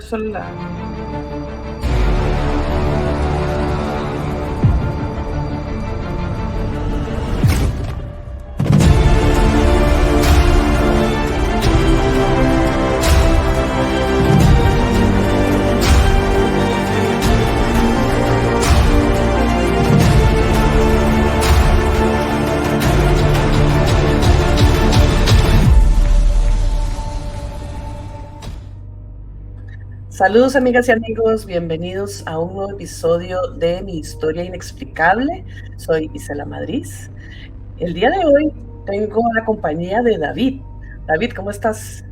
Sola. Saludos amigas y amigos, bienvenidos a un nuevo episodio de Mi Historia Inexplicable. Soy Isela Madrid. El día de hoy tengo la compañía de David. David, ¿cómo estás?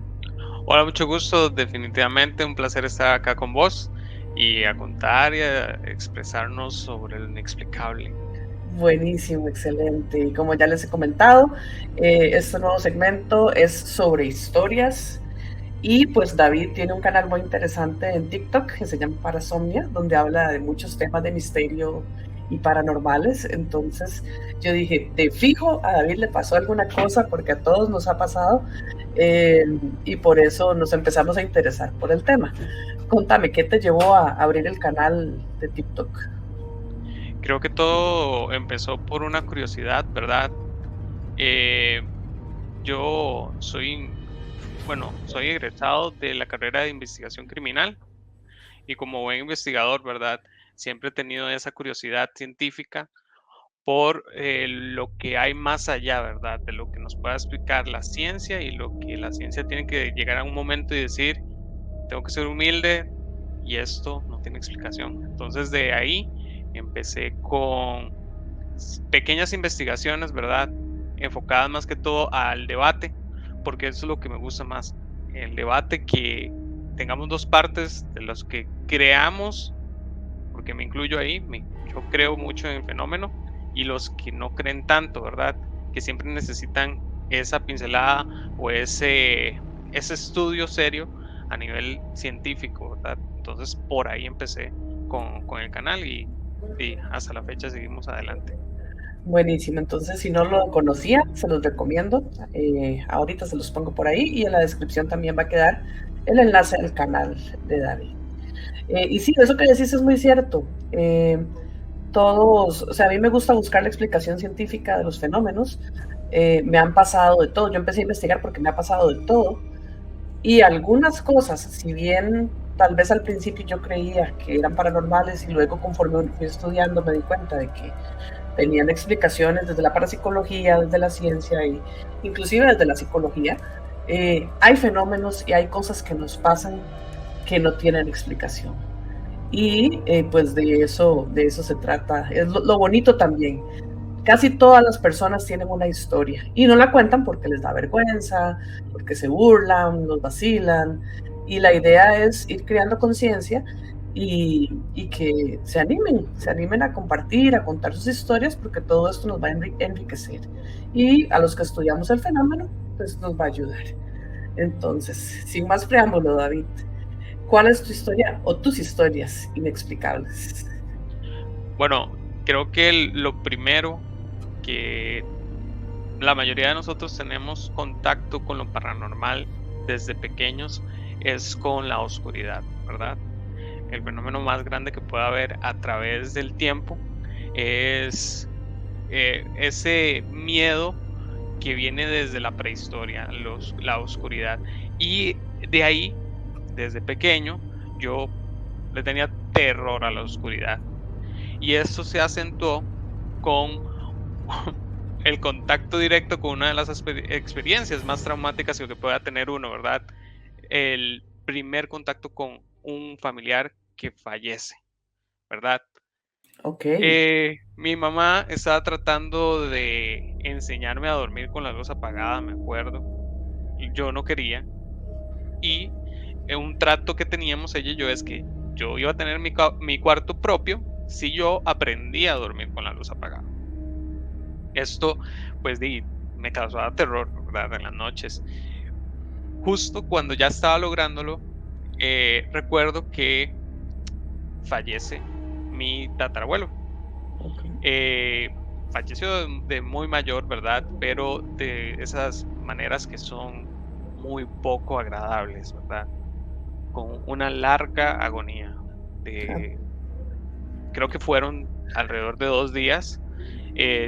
Hola, mucho gusto. Definitivamente un placer estar acá con vos y a contar y a expresarnos sobre lo inexplicable. Buenísimo, excelente. Y como ya les he comentado, este nuevo segmento es sobre historias. Y pues David tiene un canal muy interesante en TikTok que se llama Parasomnia, donde habla de muchos temas de misterio y paranormales. Entonces yo dije, de fijo, a David le pasó alguna cosa porque a todos nos ha pasado, eh, y por eso nos empezamos a interesar por el tema. Contame, ¿qué te llevó a abrir el canal de TikTok? Creo que todo empezó por una curiosidad, ¿verdad? Eh, yo soy, soy egresado de la carrera de investigación criminal y como buen investigador, ¿verdad? Siempre he tenido esa curiosidad científica por lo que hay más allá, ¿verdad? De lo que nos pueda explicar la ciencia y lo que la ciencia tiene que llegar a un momento y decir, tengo que ser humilde y esto no tiene explicación. Entonces de ahí empecé con pequeñas investigaciones, ¿verdad? Enfocadas más que todo al debate, porque eso es lo que me gusta más, el debate, que tengamos dos partes de los que creamos, porque me incluyo ahí, yo creo mucho en el fenómeno, y los que no creen tanto, ¿verdad? Que siempre necesitan esa pincelada o ese estudio serio a nivel científico, ¿verdad? Entonces por ahí empecé con el canal y hasta la fecha seguimos adelante. Buenísimo, entonces si no lo conocía, se los recomiendo. Ahorita se los pongo por ahí y en la descripción también va a quedar el enlace al canal de David. Y sí, eso que decís es muy cierto. Todos, o sea, a mí me gusta buscar la explicación científica de los fenómenos. Me han pasado de todo. Yo empecé a investigar porque me ha pasado de todo. Y algunas cosas, si bien tal vez al principio yo creía que eran paranormales y luego conforme fui estudiando me di cuenta de que tenían explicaciones desde la parapsicología, desde la ciencia e inclusive desde la psicología, hay fenómenos y hay cosas que nos pasan que no tienen explicación. Y pues de eso se trata. Es lo bonito también. Casi todas las personas tienen una historia y no la cuentan porque les da vergüenza, porque se burlan, los vacilan. Y la idea es ir creando conciencia y que se animen a compartir, a contar sus historias, porque todo esto nos va a enriquecer. Y a los que estudiamos el fenómeno, pues nos va a ayudar. Entonces, sin más preámbulo, David, ¿cuál es tu historia o tus historias inexplicables? Bueno, creo que lo primero que la mayoría de nosotros tenemos contacto con lo paranormal desde pequeños es con la oscuridad, ¿verdad? El fenómeno más grande que puede haber a través del tiempo es ese miedo que viene desde la prehistoria, la oscuridad. Y de ahí, desde pequeño, yo le tenía terror a la oscuridad. Y esto se acentuó con el contacto directo con una de las experiencias más traumáticas que pueda tener uno, ¿verdad? El primer contacto con un familiar que fallece, ¿verdad? Ok, Mi mamá estaba tratando de enseñarme a dormir con la luz apagada, me acuerdo, y yo no quería. Y un trato que teníamos ella y yo es que yo iba a tener mi cuarto propio si yo aprendía a dormir con la luz apagada. Esto, pues, me causaba terror, ¿verdad? En las noches. Justo cuando ya estaba lográndolo, recuerdo que fallece mi tatarabuelo. ok. Eh, Falleció de muy mayor, ¿verdad? Pero de esas maneras que son muy poco agradables, ¿verdad? con una larga agonía. Creo que fueron alrededor de 2 días,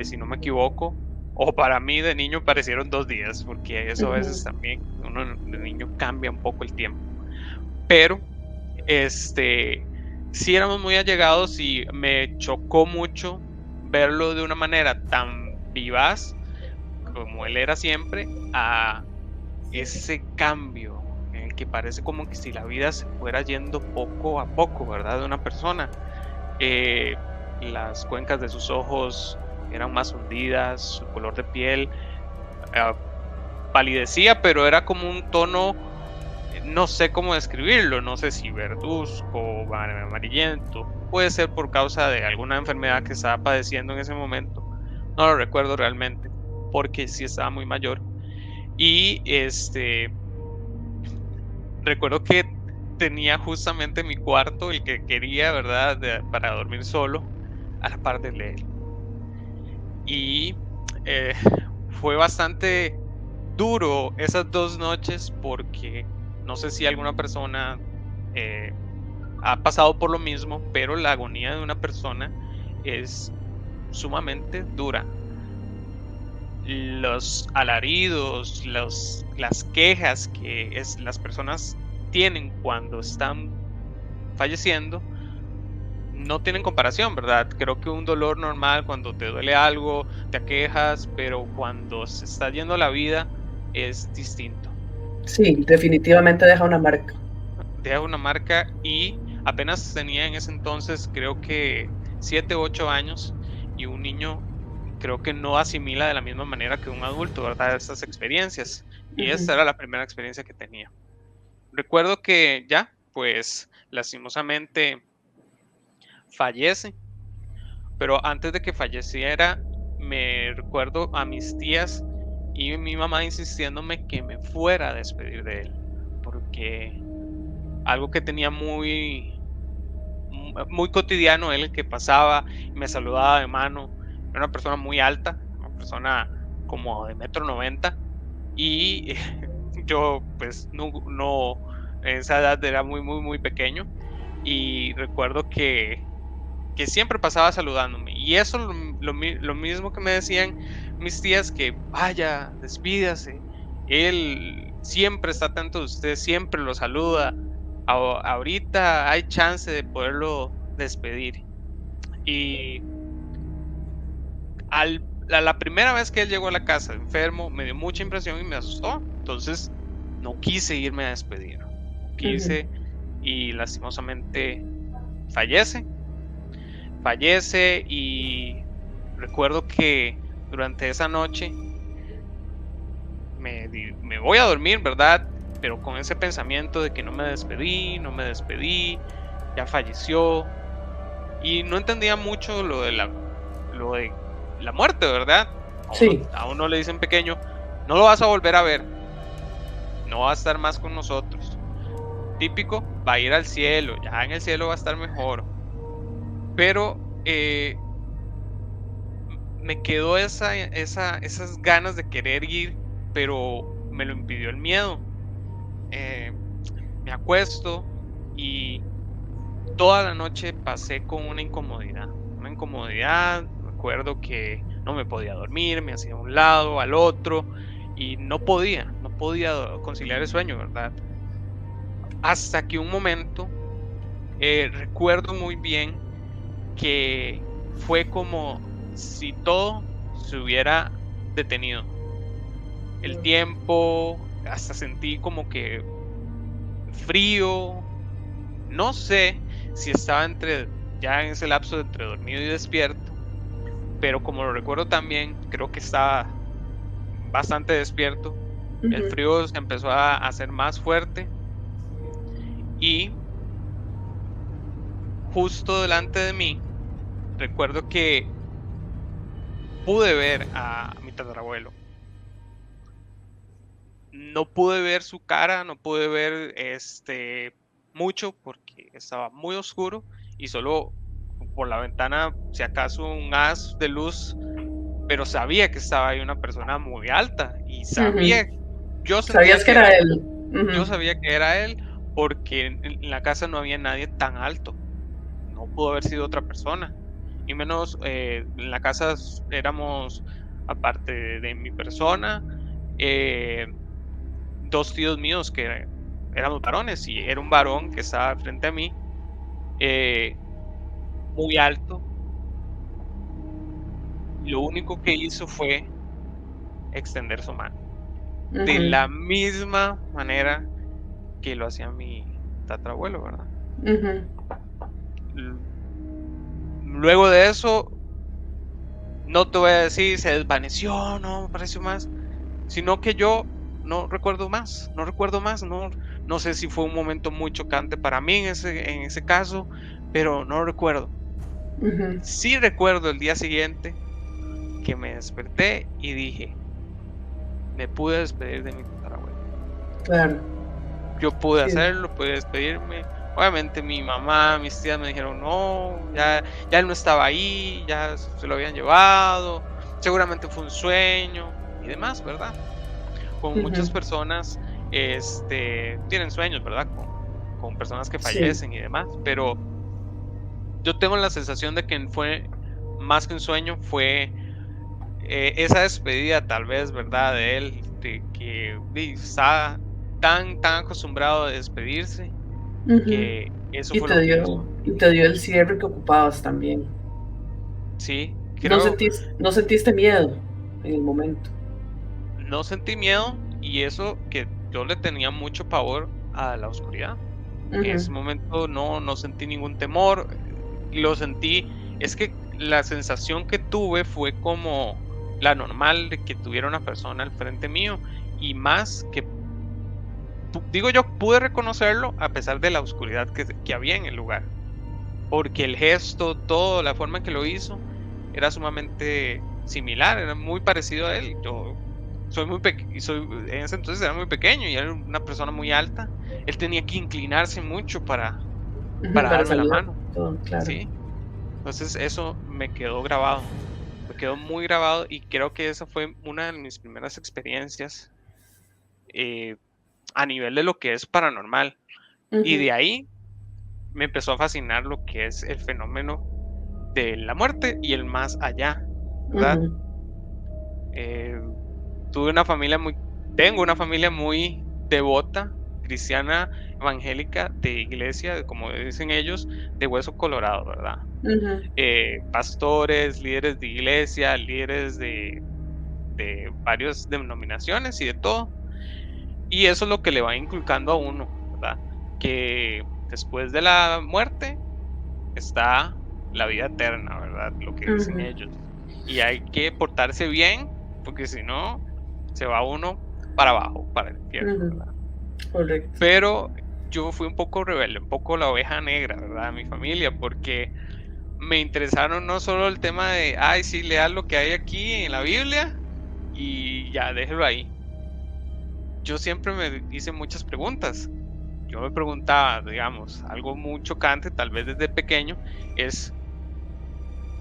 si no me equivoco, o para mí de niño parecieron 2 días, porque eso a veces también, uno de niño cambia un poco el tiempo. Pero, sí éramos muy allegados y me chocó mucho verlo de una manera tan vivaz como él era siempre, a ese cambio en el que parece como que si la vida se fuera yendo poco a poco, ¿verdad? De una persona. Las cuencas de sus ojos eran más hundidas, su color de piel palidecía, pero era como un tono, no sé cómo describirlo, no sé si verduzco, amarillento, puede ser por causa de alguna enfermedad que estaba padeciendo en ese momento, no lo recuerdo realmente, porque sí estaba muy mayor. Y recuerdo que tenía justamente mi cuarto, el que quería, ¿verdad? Para dormir solo, a la par de él. Y eh, fue bastante duro esas 2 noches porque no sé si alguna persona ha pasado por lo mismo, pero la agonía de una persona es sumamente dura. Los alaridos, las quejas que las personas tienen cuando están falleciendo no tienen comparación, ¿verdad? Creo que un dolor normal, cuando te duele algo, te aquejas, pero cuando se está yendo la vida es distinto. Sí, definitivamente deja una marca. Deja una marca y apenas tenía en ese entonces, creo que 7 u 8 años, y un niño creo que no asimila de la misma manera que un adulto, ¿verdad? Estas experiencias. Y esta era la primera experiencia que tenía. Recuerdo que ya, pues lastimosamente fallece, pero antes de que falleciera, me recuerdo a mis tías y mi mamá insistiéndome que me fuera a despedir de él, porque algo que tenía muy cotidiano, él que pasaba y me saludaba de mano, era una persona muy alta, una persona como de 1,90 m, y yo pues no, en esa edad era muy pequeño, y recuerdo que siempre pasaba saludándome. Y eso lo mismo que me decían mis tías, que vaya, despídase. Él siempre está atento de usted, siempre lo saluda. Ahorita hay chance de poderlo despedir. Y a la primera vez que él llegó a la casa enfermo, me dio mucha impresión y me asustó. Entonces no quise irme a despedir. No quise, y lastimosamente fallece. Y recuerdo que durante esa noche me voy a dormir, ¿verdad? Pero con ese pensamiento de que no me despedí, ya falleció, y no entendía mucho lo de la muerte, ¿verdad? Sí. A uno le dicen pequeño, no lo vas a volver a ver, no va a estar más con nosotros. Típico, va a ir al cielo, ya en el cielo va a estar mejor. Pero me quedó esas ganas de querer ir, pero me lo impidió el miedo. Me acuesto y toda la noche pasé con una incomodidad. Recuerdo que no me podía dormir, me hacía a un lado, al otro, y no podía conciliar el sueño, ¿verdad? Hasta que un momento, recuerdo muy bien que fue como si todo se hubiera detenido. El tiempo, hasta sentí como que frío. No sé si estaba ya en ese lapso de entre dormido y despierto, pero como lo recuerdo también, creo que estaba bastante despierto. El frío se empezó a hacer más fuerte y justo delante de mí recuerdo que pude ver a mi tatarabuelo. No pude ver su cara, no pude ver mucho porque estaba muy oscuro y solo por la ventana, si acaso, un haz de luz, pero sabía que estaba ahí una persona muy alta y sabía, yo sentía ¿Sabías que era él? Yo sabía que era él porque en la casa no había nadie tan alto, no pudo haber sido otra persona, y menos en la casa éramos, aparte de mi persona, eh, dos tíos míos que éramos varones, y era un varón que estaba frente a mí, eh, muy alto, y lo único que hizo fue extender su mano, de Ujú, la misma manera que lo hacía mi tatarabuelo, ¿verdad? ujú, L- Luego de eso, no te voy a decir se desvaneció, no me pareció más, sino que yo no recuerdo más, no recuerdo más, no sé si fue un momento muy chocante para mí en ese caso, pero no recuerdo. ujú. Sí recuerdo el día siguiente que me desperté y dije, me pude despedir de mi tatarabuelo. Claro, Yo pude sí. hacerlo, pude despedirme. Obviamente mi mamá, mis tías me dijeron, no, ya él no estaba ahí, ya se lo habían llevado, seguramente fue un sueño y demás, ¿verdad? Con Ujú, muchas personas, tienen sueños, ¿verdad? Con personas que sí. fallecen y demás, pero yo tengo la sensación de que fue más que un sueño, fue esa despedida tal vez, ¿verdad? De él, de que estaba tan acostumbrado a despedirse, Ujú. que eso fue lo que hizo. Y te dio el cierre que ocupabas también. Sí, creo, No sentiste miedo en el momento. no sentí miedo, y eso que yo le tenía mucho pavor a la oscuridad. En Ujú, ese momento no sentí ningún temor, lo sentí, es que la sensación que tuve fue como la normal de que tuviera una persona al frente mío, y más que digo yo, pude reconocerlo a pesar de la oscuridad que había en el lugar, porque el gesto, todo, la forma en que lo hizo, era sumamente similar, era muy parecido a él. Yo soy muy pequeño, en ese entonces era muy pequeño y era una persona muy alta. Él tenía que inclinarse mucho ujú, para para darme la saludar, mano, todo, claro. ¿sí? Entonces eso me quedó grabado, me quedó muy grabado, y creo que esa fue una de mis primeras experiencias eh, a nivel de lo que es paranormal. Y Ujú, de ahí me empezó a fascinar lo que es el fenómeno de la muerte y el más allá, ¿verdad? ujú, Eh, tuve una familia muy, tengo una familia muy devota, cristiana, evangélica, de iglesia, como dicen ellos, de hueso colorado, ¿verdad? ujú, Pastores, líderes de iglesia, líderes de varias denominaciones y de todo. Y eso es lo que le va inculcando a uno, ¿verdad? Que después de la muerte está la vida eterna, ¿verdad? Lo que dicen ujú, ellos. Y hay que portarse bien, porque si no, se va uno para abajo, para el infierno, ujú. ¿verdad? Correcto. Pero yo fui un poco rebelde, un poco la oveja negra, ¿verdad? De mi familia, porque me interesaron no solo el tema de, ay, sí, lea lo que hay aquí en la Biblia y ya, déjelo ahí. Yo siempre me hice muchas preguntas. Yo me preguntaba, digamos, algo muy chocante, tal vez desde pequeño, es,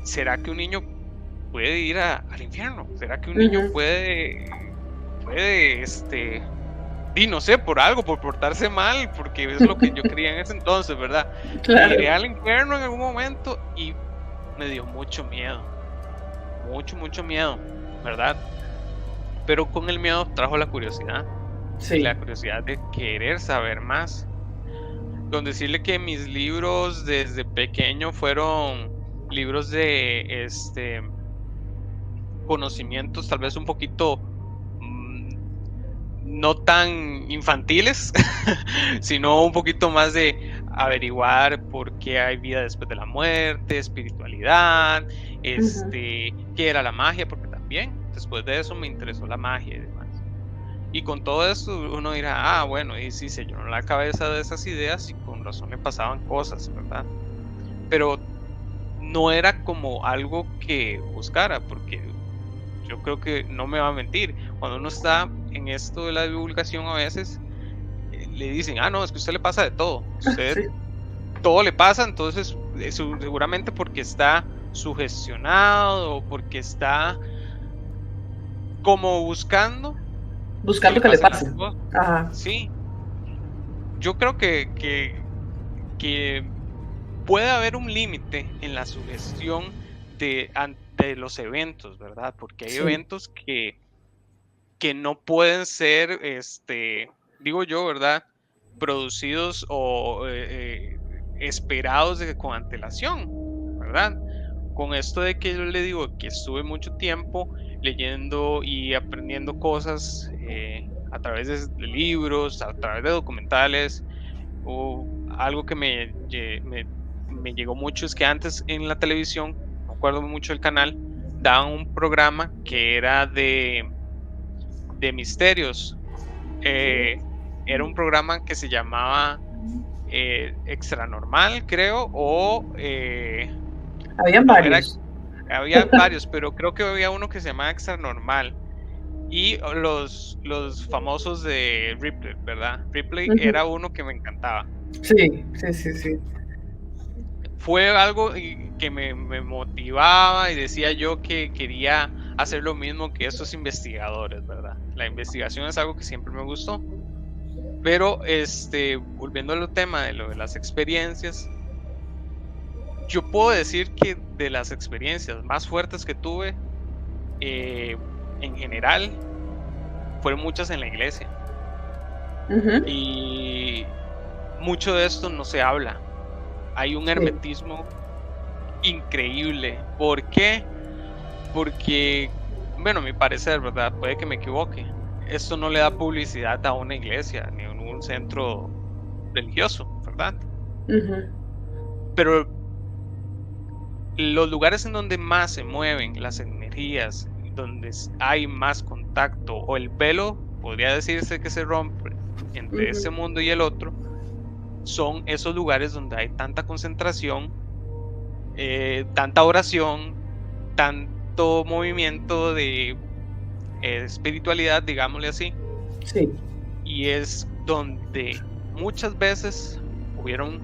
¿será que un niño puede ir al infierno? ¿Será que un niño Ujú, puede, y no sé, por algo, por portarse mal, porque es lo que yo creía en ese entonces, ¿verdad? Que claro. iré al infierno en algún momento, y me dio mucho miedo, mucho miedo, ¿verdad? Pero con el miedo trajo la curiosidad, y Sí. la curiosidad de querer saber más. Con decirle que mis libros desde pequeño fueron libros de conocimientos tal vez un poquito mm, no tan infantiles, sino un poquito más de averiguar por qué hay vida después de la muerte, espiritualidad, Ujú, qué era la magia, porque también después de eso me interesó la magia y demás. Y con todo esto uno dirá, ah, bueno, y sí, se llenó la cabeza de esas ideas y con razón le pasaban cosas, ¿verdad? Pero no era como algo que buscara, porque yo creo que no me va a mentir. Cuando uno está en esto de la divulgación, a veces le dicen, ah, no, es que a usted le pasa de todo. Usted sí. todo le pasa, entonces seguramente porque está sugestionado o porque está como buscando que Buscando le que le pasen las pase. cosas. Ajá. Sí, yo creo que puede haber un límite en la sugestión de los eventos, ¿verdad? Porque hay Sí. eventos que no pueden ser, digo yo, ¿verdad? Producidos o esperados con antelación, ¿verdad? Con esto de que yo le digo que estuve mucho tiempo leyendo y aprendiendo cosas a través de libros, a través de documentales, o algo que me llegó mucho es que antes en la televisión, me acuerdo mucho del canal, daban un programa que era de misterios. Eh, Era un programa que se llamaba Extra Normal, creo, Habían no, era, varios. había varios, pero creo que había uno que se llamaba Extra Normal. Y los famosos de Ripley, ¿verdad? Ripley Ujú. era uno que me encantaba. Sí, sí, sí, sí. Fue algo que me motivaba y decía yo que quería hacer lo mismo que esos investigadores, ¿verdad? La investigación es algo que siempre me gustó. Pero volviendo al tema de lo de las experiencias, yo puedo decir que de las experiencias más fuertes que tuve, eh, en general, fueron muchas en la iglesia. Ujú. Y mucho de esto no se habla. Hay un Sí. hermetismo increíble. ¿Por qué? Porque, bueno, a mi parecer, ¿verdad? Puede que me equivoque. Esto no le da publicidad a una iglesia ni a un centro religioso, ¿verdad? Ujú. Pero los lugares en donde más se mueven las energías, donde hay más contacto, o el velo, podría decirse que se rompe entre Ujú. este mundo y el otro, son esos lugares donde hay tanta concentración, tanta oración, tanto movimiento de espiritualidad, digámosle así, Sí. y es donde muchas veces hubieron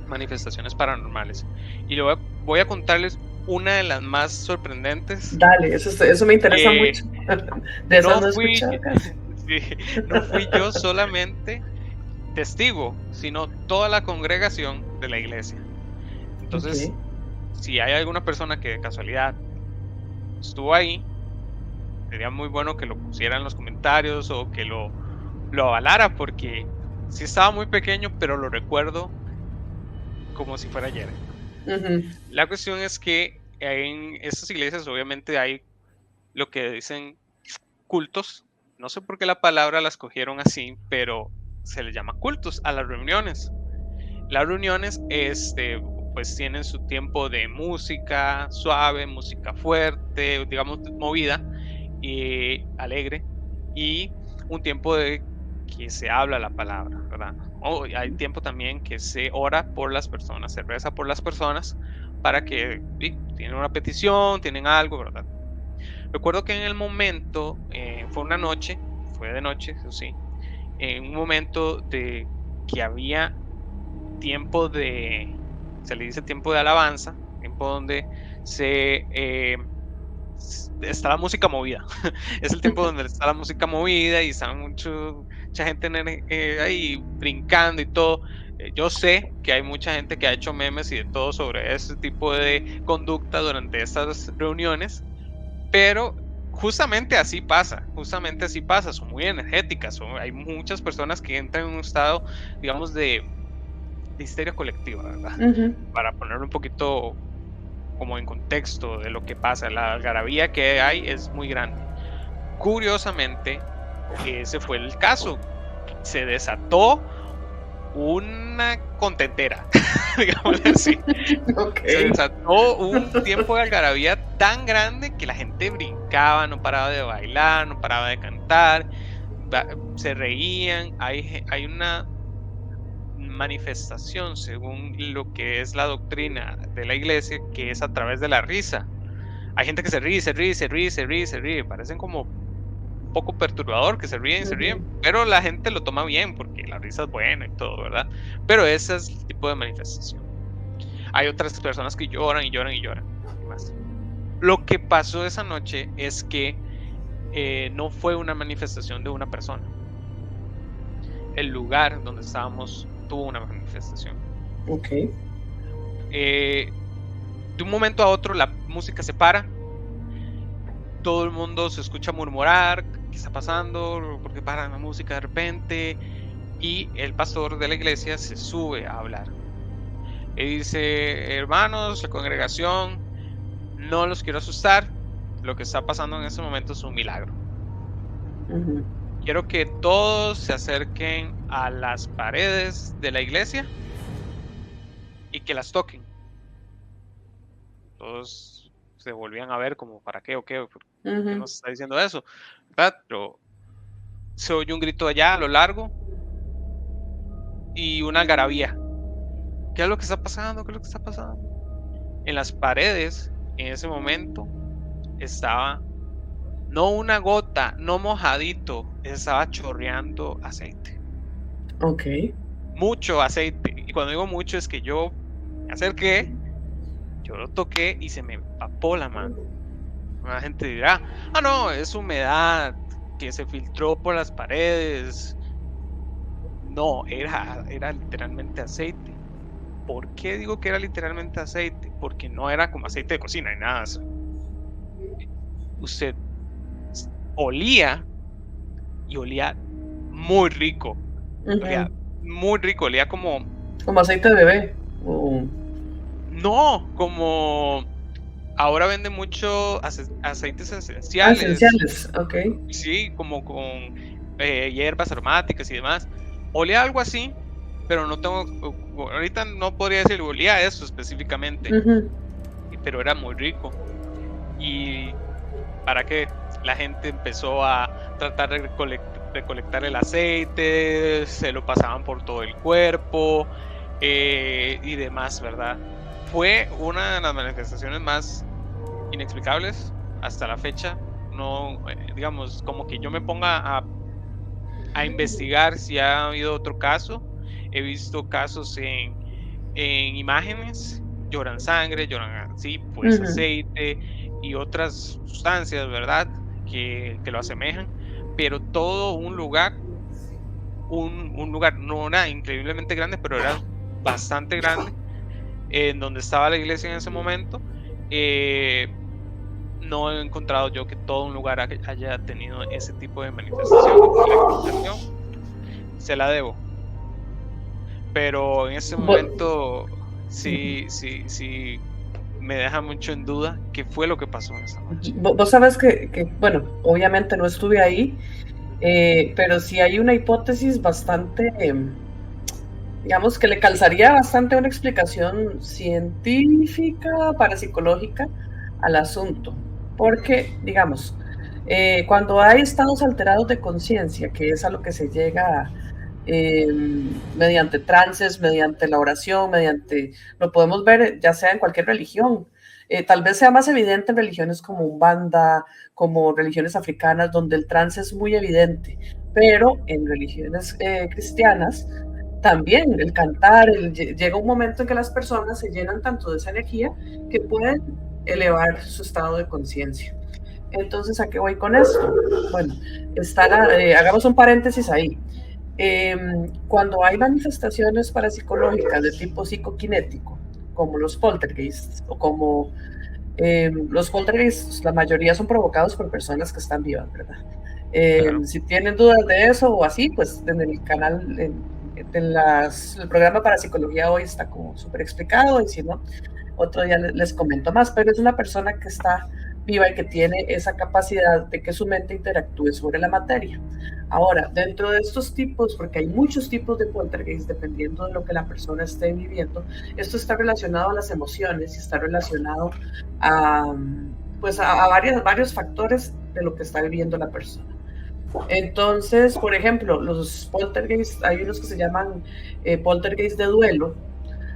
manifestaciones paranormales. Y voy a contarles una de las más sorprendentes Dale, eso me interesa que mucho. De esas no no he fui, escuchado casi. sí, no fui yo solamente testigo, sino toda la congregación de la iglesia. Ok. Entonces, si hay alguna persona que de casualidad estuvo ahí, sería muy bueno que lo pusiera en los comentarios o que lo avalara, porque sí estaba muy pequeño, pero lo recuerdo como si fuera ayer. Ujú. La cuestión es que en estas iglesias obviamente hay lo que dicen cultos. No sé por qué la palabra la escogieron así, pero se les llama cultos a las reuniones. Las reuniones, pues tienen su tiempo de música suave, música fuerte, digamos movida y alegre, y un tiempo de que se habla la palabra, ¿verdad? O hay tiempo también que se ora por las personas, se reza por las personas para que sí, tienen una petición, tienen algo, ¿verdad? Recuerdo que en el momento, fue una noche, fue de noche, eso sí, en un momento de que había tiempo se le dice tiempo de alabanza, tiempo donde está la música movida. Es el tiempo donde está la música movida y está mucha gente ahí brincando y todo. Yo sé que hay mucha gente que ha hecho memes y de todo sobre ese tipo de conducta durante estas reuniones, pero justamente así pasa, son muy energéticas, hay muchas personas que entran en un estado, digamos, de histeria colectiva, ¿verdad? Ujú. Para ponerlo un poquito como en contexto de lo que pasa, la algarabía que hay es muy grande. Curiosamente, ese fue el caso. Se desató una contentera, digámosle así. Ok. Se desató un tiempo de algarabía tan grande que la gente brincaba, no paraba de bailar, no paraba de cantar, se reían. Hay una manifestación, según lo que es la doctrina de la iglesia, que es a través de la risa. Hay gente que se ríe, se ríe, se ríe, se ríe, se ríe. Parecen como un poco perturbador que se Ujú. ríen, pero la gente lo toma bien porque la risa es buena y todo, ¿verdad? Pero ese es el tipo de manifestación. Hay otras personas que lloran y lloran y lloran y más. Lo que pasó esa noche es que no fue una manifestación de una persona. el lugar donde estábamos tuvo una manifestación. Ok. De un momento a otro la música se para, todo el mundo se escucha murmurar, ¿qué está pasando? ¿Por qué para la música de repente? Y el pastor de la iglesia se sube a hablar. Y dice: hermanos, la congregación, no los quiero asustar, lo que está pasando en este momento es un milagro. Ujú. Quiero que todos se acerquen a las paredes de la iglesia y que las toquen. Todos se volvían a ver como: ¿para qué o qué? ¿Por qué Ujú. nos está diciendo eso? ¿Verdad? Pero se oye un grito allá a lo largo y una algarabía. ¿Qué es lo que está pasando? ¿Qué es lo que está pasando? En las paredes, en ese momento, estaba no una gota, no mojadito, estaba chorreando aceite. Ok. Mucho aceite. Y cuando digo mucho es que yo me acerqué, yo lo toqué y se me empapó la mano. La gente dirá: ah, no, es humedad que se filtró por las paredes. No, era literalmente aceite. ¿Por qué digo que era literalmente aceite? Porque no era como aceite de cocina ni nada de eso. Usted olía y olía muy rico. Olía Ujú. muy rico, olía como... Como aceite de bebé. O No, como... Ahora venden mucho aceites esenciales. esenciales. Ok. Sí, como con hierbas aromáticas y demás. Olía algo así, pero no tengo... Ahorita no podría decir, olía eso específicamente, Ujú. pero era muy rico. Y para que la gente empezó a tratar de recolectar el aceite, se lo pasaban por todo el cuerpo y demás, ¿verdad? Fue una de las manifestaciones más inexplicables hasta la fecha. No, digamos, como que yo me ponga a investigar si ha habido otro caso. He visto casos en imágenes, lloran sangre, lloran así, pues Ujú. aceite y otras sustancias, ¿verdad? Que lo asemejan, pero todo un lugar no era increíblemente grande, pero era bastante grande, en donde estaba la iglesia en ese momento. No he encontrado yo que todo un lugar haya tenido ese tipo de manifestación. La explicación se la debo, pero en ese Bo- momento Ujú. sí me deja mucho en duda qué fue lo que pasó en esa noche. Vos sabes bueno, obviamente no estuve ahí, pero sí hay una hipótesis bastante, digamos, que le calzaría bastante una explicación científica, parapsicológica al asunto. Porque, digamos, cuando hay estados alterados de conciencia, que es a lo que se llega mediante trances, mediante la oración, lo podemos ver ya sea en cualquier religión. Tal vez sea más evidente en religiones como Umbanda, como religiones africanas, donde el trance es muy evidente, pero en religiones cristianas también el cantar, llega un momento en que las personas se llenan tanto de esa energía que pueden elevar su estado de conciencia. Entonces, ¿a qué voy con esto? Bueno, hagamos un paréntesis ahí. Cuando hay manifestaciones parapsicológicas de tipo psicoquinético, como los poltergeists o como los poltergeists, la mayoría son provocados por personas que están vivas, ¿verdad? Claro, Si tienen dudas de eso o así, pues en el canal, el programa para psicología hoy está como súper explicado y si no, otro día les comento más, pero es una persona que está viva y que tiene esa capacidad de que su mente interactúe sobre la materia. Ahora, dentro de estos tipos, porque hay muchos tipos de poltergeist dependiendo de lo que la persona esté viviendo, esto está relacionado a las emociones y está relacionado a, pues a varios factores de lo que está viviendo la persona. Entonces, por ejemplo, los poltergeist, hay unos que se llaman poltergeist de duelo,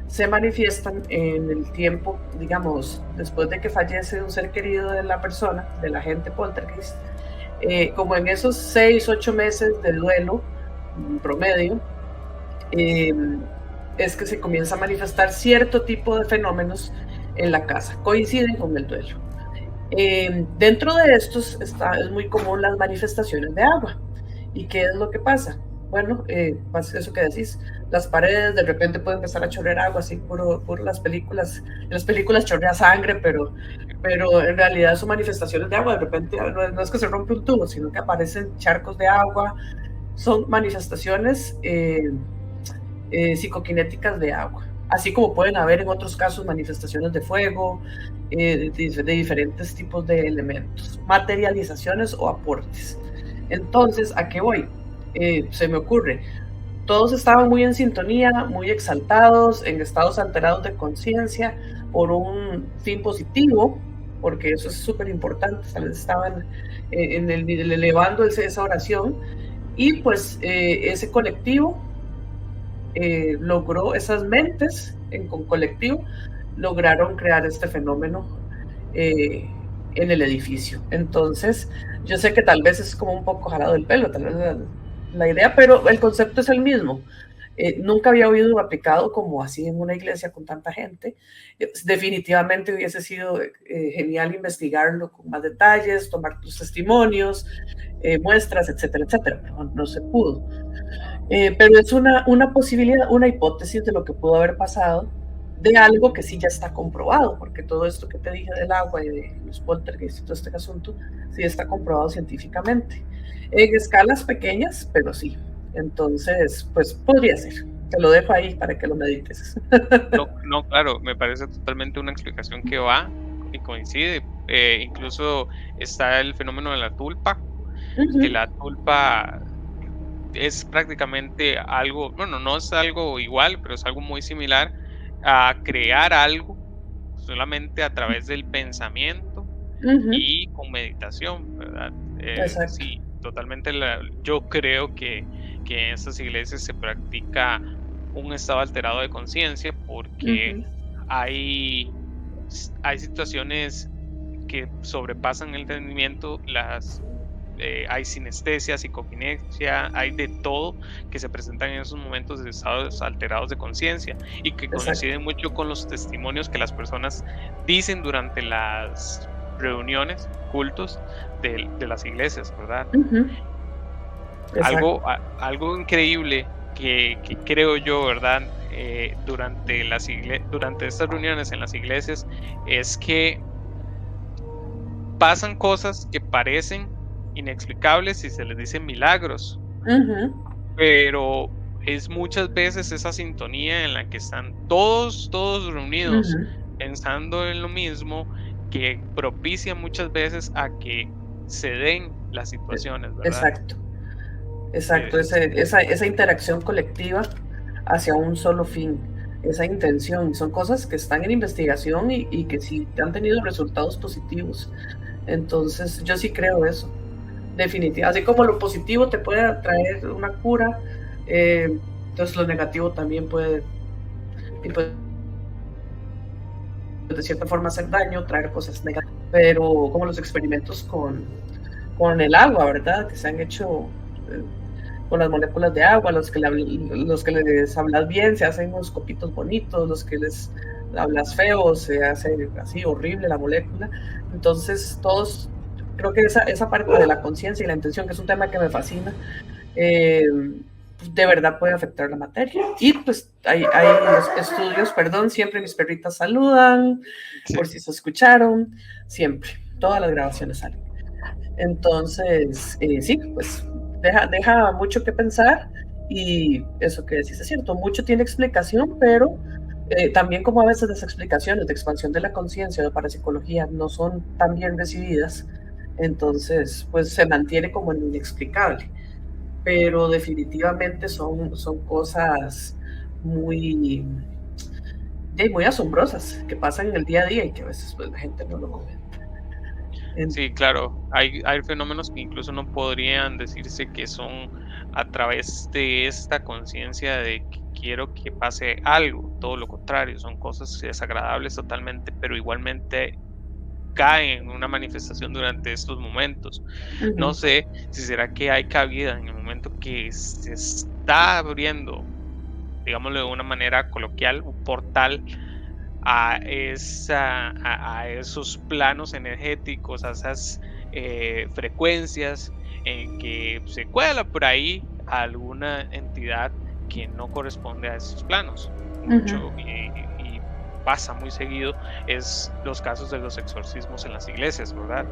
se manifiestan en el tiempo, digamos, después de que fallece un ser querido de la persona, de la gente poltergeist, como en esos 6, 8 meses de duelo promedio, eh, es que se comienza a manifestar cierto tipo de fenómenos en la casa, coinciden con el duelo. Dentro de estos es muy común las manifestaciones de agua. ¿Y qué es lo que pasa? bueno, pasa eso que decís, las paredes de repente pueden empezar a chorrear agua, así por en las películas chorrea sangre, pero en realidad son manifestaciones de agua, de repente no es que se rompe un tubo, sino que aparecen charcos de agua, son manifestaciones psicoquinéticas de agua, así como pueden haber en otros casos manifestaciones de fuego, de diferentes tipos de elementos, materializaciones o aportes. Entonces, ¿a qué voy? Se me ocurre, todos estaban muy en sintonía, muy exaltados, en estados alterados de conciencia por un fin positivo, porque eso es súper importante, tal vez estaban elevando esa oración, y pues ese colectivo logró, esas mentes con colectivo lograron crear este fenómeno en el edificio. Entonces, yo sé que tal vez es como un poco jalado del pelo, tal vez la idea, pero el concepto es el mismo. Nunca había oído aplicado como así en una iglesia con tanta gente. Definitivamente hubiese sido genial investigarlo con más detalles, tomar tus testimonios, muestras, etcétera, etcétera, pero no se pudo. Pero es una posibilidad, una hipótesis de lo que pudo haber pasado, de algo que sí ya está comprobado, porque todo esto que te dije del agua y de los poltergeists y todo este asunto, sí está comprobado científicamente. En escalas pequeñas, pero sí. Entonces, pues podría ser. Te lo dejo ahí para que lo medites. No, claro, me parece totalmente una explicación que va y coincide. Incluso está el fenómeno de la tulpa, que la tulpa es prácticamente algo, bueno, no es algo igual, pero es algo muy similar a crear algo solamente a través del pensamiento y con meditación, ¿verdad? Exacto. Sí, totalmente. Yo creo que en estas iglesias se practica un estado alterado de conciencia porque hay, hay situaciones que sobrepasan el entendimiento, hay sinestesia, psicoquinesia, hay de todo que se presentan en esos momentos de estados alterados de conciencia y que Exacto. coinciden mucho con los testimonios que las personas dicen durante las reuniones, cultos de las iglesias, ¿verdad? Exacto. Algo increíble que creo yo, ¿verdad? Durante estas reuniones en las iglesias es que pasan cosas que parecen inexplicables y se les dicen milagros, pero es muchas veces esa sintonía en la que están todos reunidos pensando en lo mismo que propicia muchas veces a que se den las situaciones, ¿verdad? Exacto. Exacto, Es- esa interacción colectiva hacia un solo fin, esa intención, son cosas que están en investigación y que sí han tenido resultados positivos. Entonces, yo sí creo eso, definitivamente. Así como lo positivo te puede traer una cura, entonces lo negativo también puede, y puede de cierta forma hacer daño, traer cosas negativas. Pero como los experimentos con el agua, ¿verdad? Que se han hecho con las moléculas de agua, los que les hablas bien se hacen unos copitos bonitos, los que les hablas feo se hace así horrible la molécula. Entonces, todos, creo que esa parte de la conciencia y la intención, que es un tema que me fascina, de verdad puede afectar la materia. Y pues hay estudios, perdón, siempre mis perritas saludan, sí, por si se escucharon, siempre, todas las grabaciones salen. Entonces, sí, pues deja mucho que pensar y eso que decís es cierto, mucho tiene explicación, pero también como a veces las explicaciones de expansión de la conciencia o de parapsicología no son tan bien recibidas, entonces pues se mantiene como en inexplicable, pero definitivamente son cosas muy, muy asombrosas que pasan en el día a día y que a veces pues, la gente no lo comenta. sí, claro, hay fenómenos que incluso no podrían decirse que son a través de esta conciencia de que quiero que pase algo, todo lo contrario, son cosas desagradables totalmente, pero igualmente caen en una manifestación durante estos momentos. No sé si será que hay cabida en el momento que se está abriendo, digámoslo de una manera coloquial, un portal a esos planos energéticos, a esas frecuencias en que se cuela por ahí a alguna entidad que no corresponde a esos planos. Ujú. Y pasa muy seguido es los casos de los exorcismos en las iglesias, ¿verdad?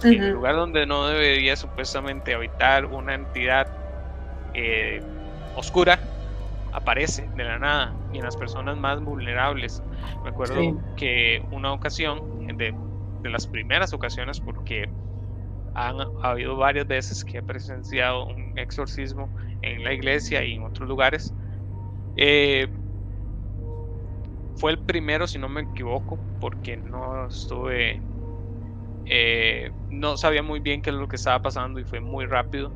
En el Ujú. lugar donde no debería supuestamente habitar una entidad oscura, aparece de la nada y en las personas más vulnerables. Me acuerdo Sí. que una ocasión, de las primeras ocasiones, porque ha habido varias veces que he presenciado un exorcismo en la iglesia y en otros lugares. eh, Fue el primero, si no me equivoco, porque no estuve, no sabía muy bien qué es lo que estaba pasando y fue muy rápido.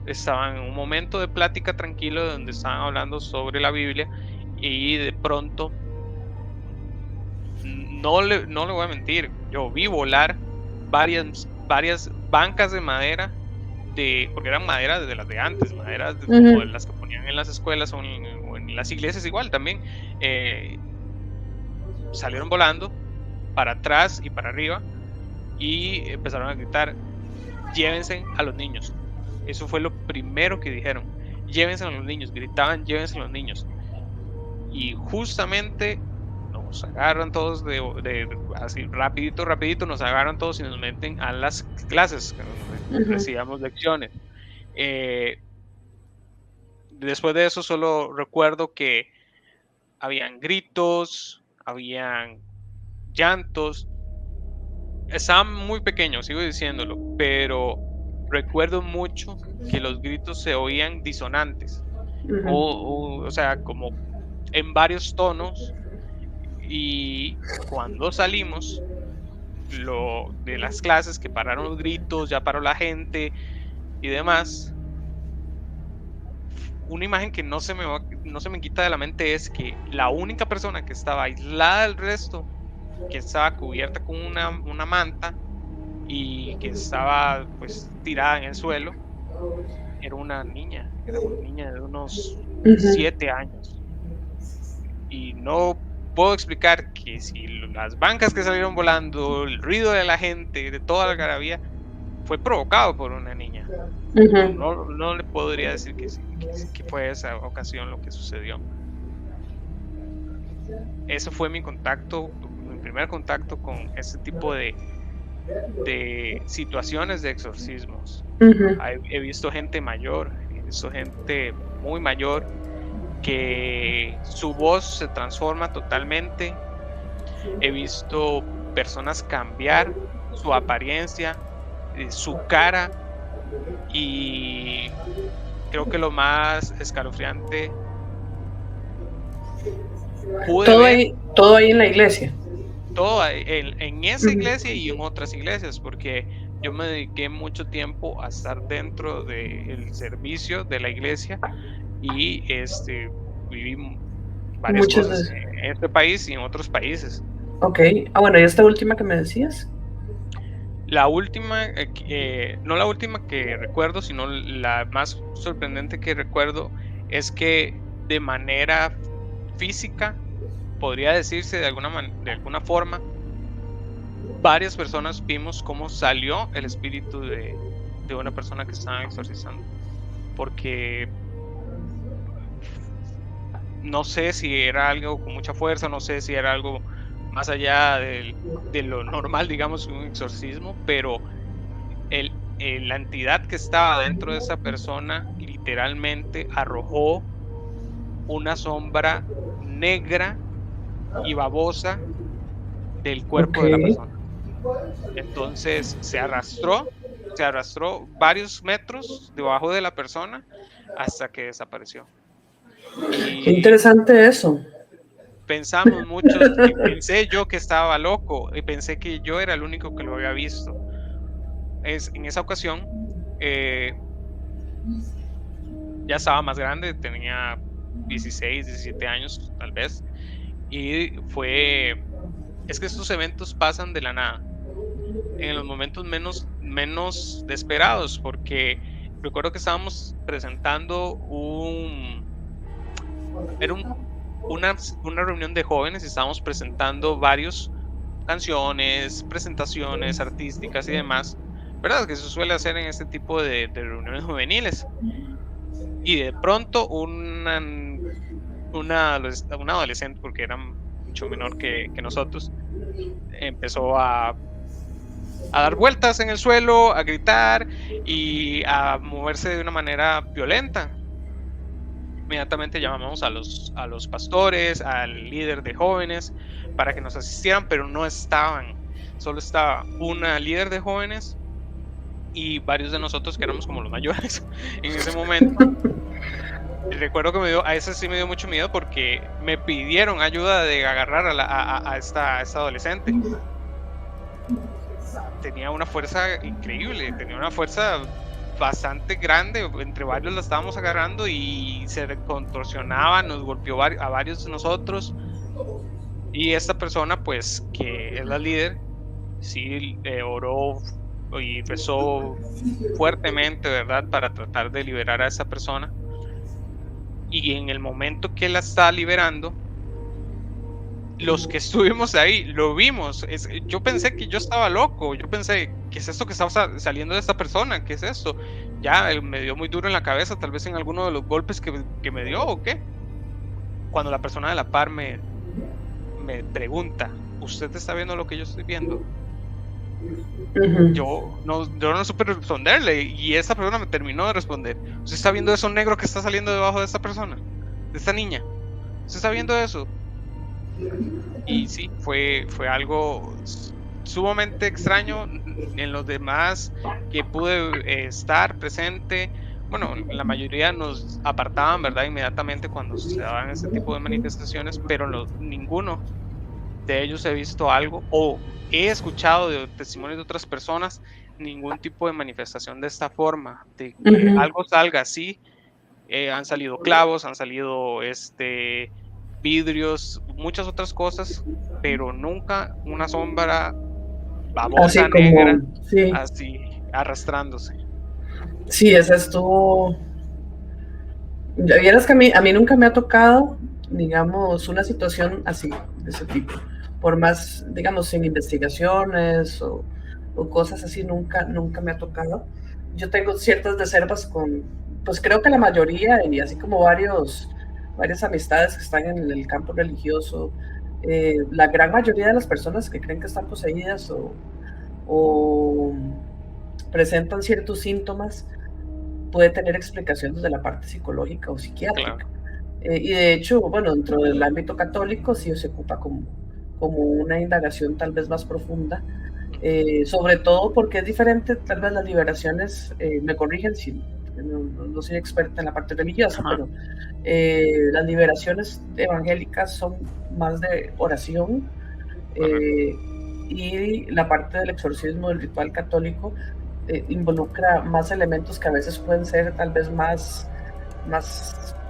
Estaba en un momento de plática tranquilo donde estaban hablando sobre la Biblia y de pronto, no le voy a mentir, yo vi volar varias bancas de madera, porque eran maderas de las de antes, maderas como de Ujú. las que ponían en las escuelas o en las iglesias igual también. eh, Salieron volando para atrás y para arriba y empezaron a gritar, llévense a los niños. Eso fue lo primero que dijeron, llévense a los niños, gritaban, llévense a los niños. Y justamente nos agarran todos así rapidito, rapidito, nos agarran todos y nos meten a las clases, donde Ujú. recibíamos lecciones. Eh, Después de eso solo recuerdo que habían gritos, habían llantos. Estaba muy pequeño, sigo diciéndolo, pero recuerdo mucho que los gritos se oían disonantes, Ujú. o sea, como en varios tonos, y cuando salimos de las clases, que pararon los gritos, ya paró la gente y demás, una imagen que no se me quita de la mente es que la única persona que estaba aislada del resto, que estaba cubierta con una manta, y que estaba pues tirada en el suelo, era una niña de unos Ujú. 7 años. Y no puedo explicar que si las bancas que salieron volando, el ruido de la gente, de toda la algarabía, fue provocado por una niña. Ujú. No le podría decir que sí, que fue esa ocasión lo que sucedió. Ese fue mi primer contacto con ese tipo de situaciones de exorcismos. Ujú. He visto gente mayor, he visto gente muy mayor que su voz se transforma totalmente. He visto personas cambiar su apariencia, su cara, y creo que lo más escalofriante, pude ver Todo ahí en la iglesia. todo en esa Ujú. iglesia y en otras iglesias, porque yo me dediqué mucho tiempo a estar dentro del servicio de la iglesia y viví varias Muchas cosas veces. en este país y en otros países. Ok. Ah, bueno, ¿y esta última que me decías? La última, no la última que recuerdo, sino la más sorprendente que recuerdo, es que de manera física, podría decirse de alguna forma, varias personas vimos cómo salió el espíritu de una persona que estaban exorcizando, porque no sé si era algo con mucha fuerza, no sé si era algo más allá de lo normal, digamos, un exorcismo, pero la entidad que estaba dentro de esa persona literalmente arrojó una sombra negra y babosa del Ok. cuerpo de la persona. Entonces se arrastró varios metros debajo de la persona hasta que desapareció. Qué Y interesante eso. pensamos muchos, y pensé yo que estaba loco, y pensé que yo era el único que lo había visto. En esa ocasión, eh, ya estaba más grande, tenía 16, 17 años tal vez, y es que estos eventos pasan de la nada, en los momentos menos esperados, porque recuerdo que estábamos presentando era una reunión de jóvenes y estábamos presentando varios canciones, presentaciones artísticas y demás, ¿verdad? Que se suele hacer en este tipo de reuniones juveniles. y de pronto una adolescente, porque era mucho menor que nosotros, empezó a dar vueltas en el suelo, a gritar y a moverse de una manera violenta. Inmediatamente llamamos a los pastores, al líder de jóvenes, para que nos asistieran, pero no estaban. Solo estaba una líder de jóvenes y varios de nosotros que éramos como los mayores en ese momento. Y recuerdo que a ese sí me dio mucho miedo porque me pidieron ayuda de agarrar a esta adolescente. Tenía una fuerza increíble, tenía una fuerza bastante grande, entre varios la estábamos agarrando y se contorsionaba, nos golpeó a varios de nosotros, y esta persona, pues, que es la líder, sí oró y rezó fuertemente, ¿verdad?, para tratar de liberar a esa persona, y en el momento que la está liberando, los que estuvimos ahí lo vimos. Yo pensé que yo estaba loco. Yo pensé, ¿qué es esto que estaba saliendo de esta persona? ¿Qué es esto? Ya me dio muy duro en la cabeza, tal vez en alguno de los golpes que me dio o qué. Cuando la persona de la par me pregunta, ¿usted está viendo lo que yo estoy viendo? Yo no supe responderle, y esa persona me terminó de responder. ¿Usted está viendo eso negro que está saliendo debajo de esta persona? De esta niña. ¿Usted está viendo eso? Y sí, fue algo sumamente extraño. En los demás que pude estar presente, bueno, la mayoría nos apartaban, ¿verdad?, inmediatamente cuando se daban ese tipo de manifestaciones, pero ninguno de ellos he visto algo o he escuchado de testimonios de otras personas ningún tipo de manifestación de esta forma, de que algo salga así. Han salido clavos, han salido vidrios, muchas otras cosas, pero nunca una sombra babosa, así como, negra, sí. así arrastrándose. Sí, esa estuvo. Ya vieras que a mí nunca me ha tocado, digamos, una situación así, de ese tipo. Por más, digamos, sin investigaciones o cosas así, nunca me ha tocado. Yo tengo ciertas reservas con, pues creo que la mayoría, y así como varias amistades que están en el campo religioso, la gran mayoría de las personas que creen que están poseídas o presentan ciertos síntomas, puede tener explicación desde la parte psicológica o psiquiátrica. Claro. Y de hecho, bueno, dentro del ámbito católico sí se ocupa como una indagación tal vez más profunda, sobre todo porque es diferente, tal vez las liberaciones, me corrigen si no soy experta en la parte religiosa, pero las liberaciones evangélicas son más de oración, y la parte del exorcismo, del ritual católico, involucra más elementos que a veces pueden ser tal vez más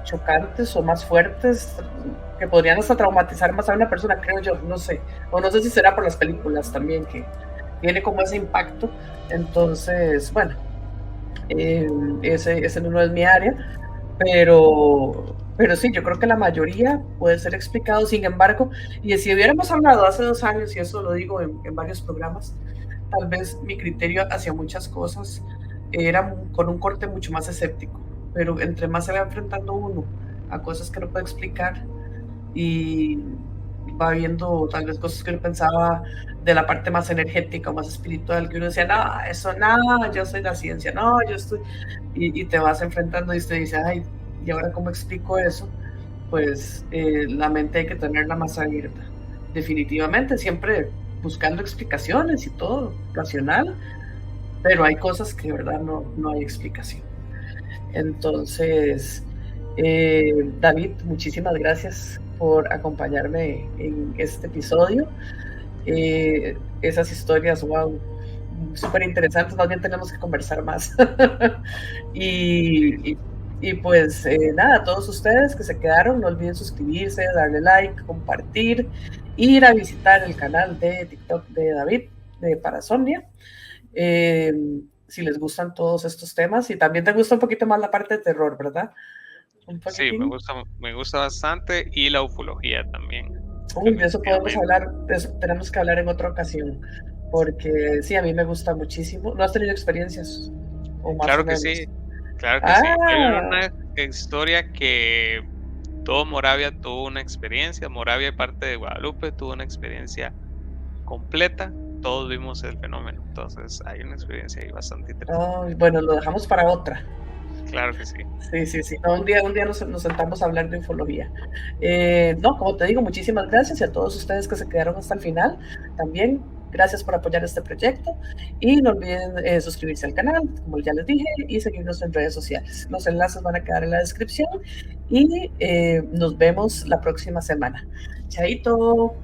chocantes o más fuertes, que podrían hasta traumatizar más a una persona, creo yo, no sé, o no sé si será por las películas también que tiene como ese impacto. Entonces, bueno, ese no es mi área, pero sí, yo creo que la mayoría puede ser explicado. Sin embargo, y si hubiéramos hablado hace 2 años, y eso lo digo en varios programas, tal vez mi criterio hacia muchas cosas era con un corte mucho más escéptico, pero entre más se va enfrentando uno a cosas que no puede explicar y va viendo tal vez cosas que uno pensaba de la parte más energética, más espiritual, que uno decía, no, eso nada, yo soy la ciencia, no, yo estoy, y te vas enfrentando y te dice, ay, ¿y ahora cómo explico eso? Pues la mente hay que tenerla más abierta, definitivamente, siempre buscando explicaciones y todo, racional, pero hay cosas que de verdad no hay explicación. Entonces, David, muchísimas gracias por acompañarme en este episodio. Esas historias, wow, súper interesantes, más bien tenemos que conversar más. y pues nada, a todos ustedes que se quedaron, no olviden suscribirse, darle like, compartir, ir a visitar el canal de TikTok de David, de Parasonia. Si les gustan todos estos temas, y también te gusta un poquito más la parte de terror, ¿verdad? Sí, me gusta bastante, y la ufología también. Uy, de eso podemos hablar, de eso tenemos que hablar en otra ocasión, porque sí, a mí me gusta muchísimo. ¿No has tenido experiencias? O más Claro o que menos. sí, claro que sí. historia que todo Moravia tuvo una experiencia, Moravia y parte de Guadalupe tuvo una experiencia completa, todos vimos el fenómeno, entonces hay una experiencia ahí bastante interesante. Ay, bueno, lo dejamos para otra. Claro que sí. Sí, sí, sí. No, un día nos sentamos a hablar de ufología. No, como te digo, muchísimas gracias y a todos ustedes que se quedaron hasta el final. También gracias por apoyar este proyecto y no olviden suscribirse al canal, como ya les dije, y seguirnos en redes sociales. Los enlaces van a quedar en la descripción y nos vemos la próxima semana. Chaito.